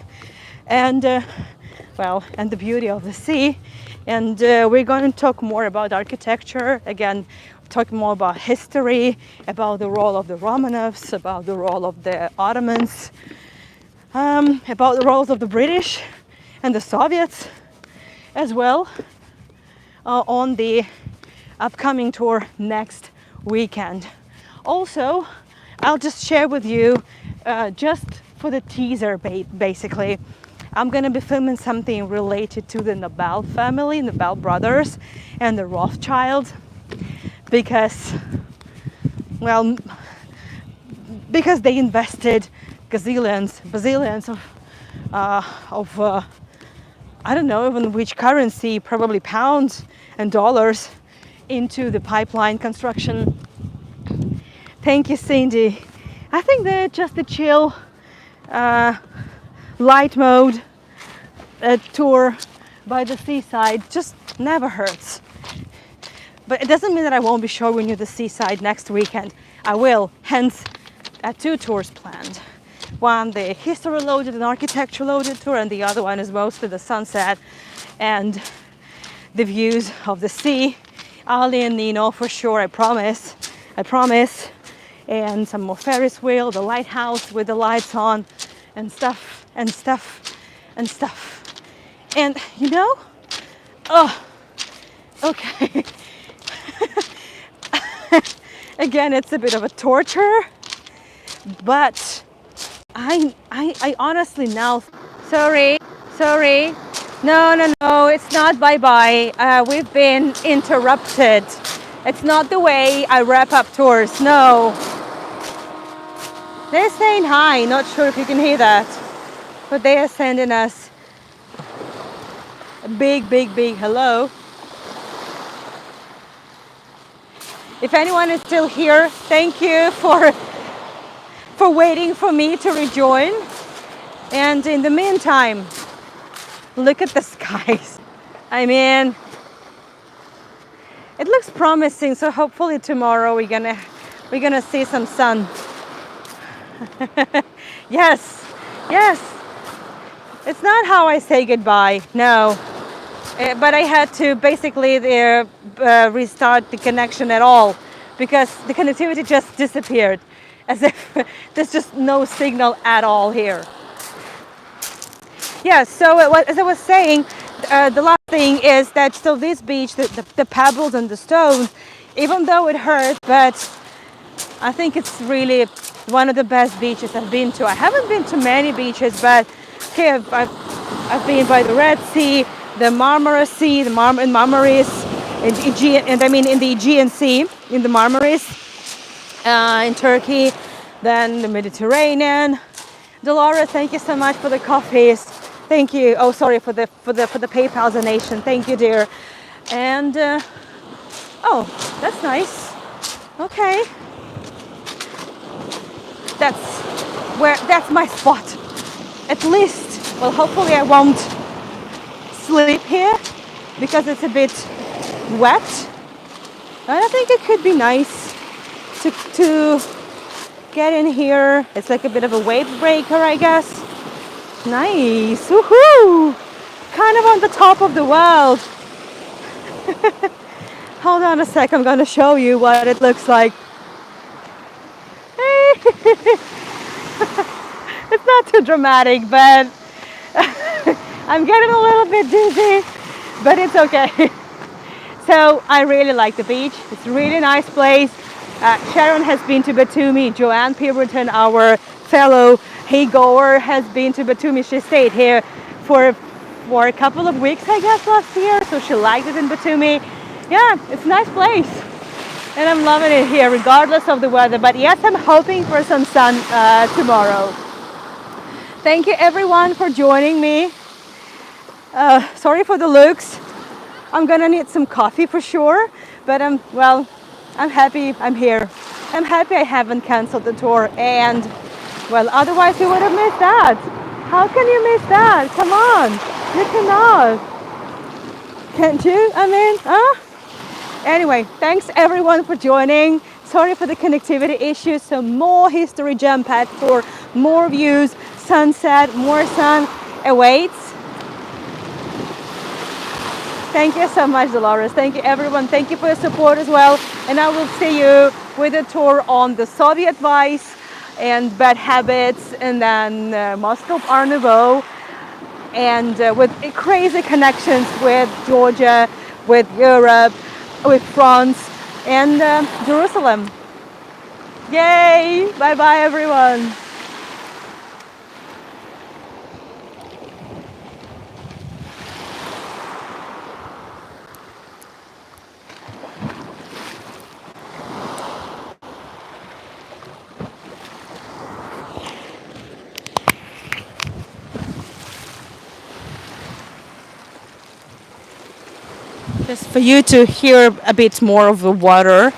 Speaker 1: and and the beauty of the sea. And we're going to talk more about architecture, again, talk more about history, about the role of the Romanovs, about the role of the Ottomans, about the roles of the British and the Soviets as well on the upcoming tour next weekend. Also, I'll just share with you just for the teaser basically. I'm going to be filming something related to the Nobel family, Nobel brothers, and the Rothschilds, because they invested bazillions of I don't know even which currency, probably pounds and dollars, into the pipeline construction. Thank you, Cindy. I think that just the chill, light mode tour by the seaside just never hurts. But it doesn't mean that I won't be showing you the seaside next weekend. I will, hence 2 tours planned. One, the history loaded and architecture loaded tour, and the other one is mostly the sunset and the views of the sea. Ali and Nino for sure, I promise. And some more Ferris wheel, the lighthouse with the lights on, and stuff. And you know, oh, okay. Again, it's a bit of a torture, but I honestly now, sorry, no, it's not bye-bye. We've been interrupted. It's not the way I wrap up tours, no. They're saying hi, not sure if you can hear that, but they are sending us a big hello. If anyone is still here, thank you for waiting for me to rejoin. And in the meantime, look at the skies. I mean, it looks promising, so hopefully tomorrow we're gonna see some sun. Yes. It's not how I say goodbye, no. But I had to basically restart the connection at all, because the connectivity just disappeared, as if there's just no signal at all here. Yeah, so as I was saying, the last thing is that still this beach, the pebbles and the stones, even though it hurts, but I think it's really one of the best beaches I've been to. I haven't been to many beaches, but here I've been by the Red Sea, the Marmara Sea, in Marmaris, in the Aegean Sea, in the Marmaris, in Turkey, then the Mediterranean. Dolores, thank you so much for the coffees. Thank you. Oh, sorry for the PayPal donation. Thank you, dear. And oh, that's nice. Okay, that's my spot. At least. Well, hopefully I won't sleep here because it's a bit wet. And I think it could be nice to get in here. It's like a bit of a wave breaker, I guess. Nice. Woohoo! Kind of on the top of the world. Hold on a sec, I'm gonna show you what it looks like. It's not too dramatic, but I'm getting a little bit dizzy, but it's okay. So I really like the beach. It's a really nice place. Sharon has been to Batumi. Joanne Peverton, our fellow hay-goer, has been to Batumi. She stayed here for a couple of weeks, I guess, last year. So she liked it in Batumi. Yeah, it's a nice place. And I'm loving it here, regardless of the weather. But yes, I'm hoping for some sun tomorrow. Thank you, everyone, for joining me. Sorry for the looks. I'm gonna need some coffee for sure. But I'm happy I'm here. I'm happy I haven't canceled the tour, and well, otherwise you would have missed that. How can you miss that? Come on, you cannot. Can't you? I mean, huh? Anyway, thanks everyone for joining. Sorry for the connectivity issues. So more history jam packed for more views, sunset, more sun awaits. Thank you so much, Dolores. Thank you, everyone. Thank you for your support as well. And I will see you with a tour on the Soviet Vice and Bad Habits, and then Moscow Art Nouveau, and with crazy connections with Georgia, with Europe, with France, and Jerusalem. Yay! Bye bye, everyone. Just for you to hear a bit more of the water.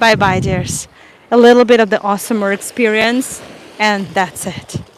Speaker 1: Bye bye, dears. A little bit of the awesomer experience, and that's it.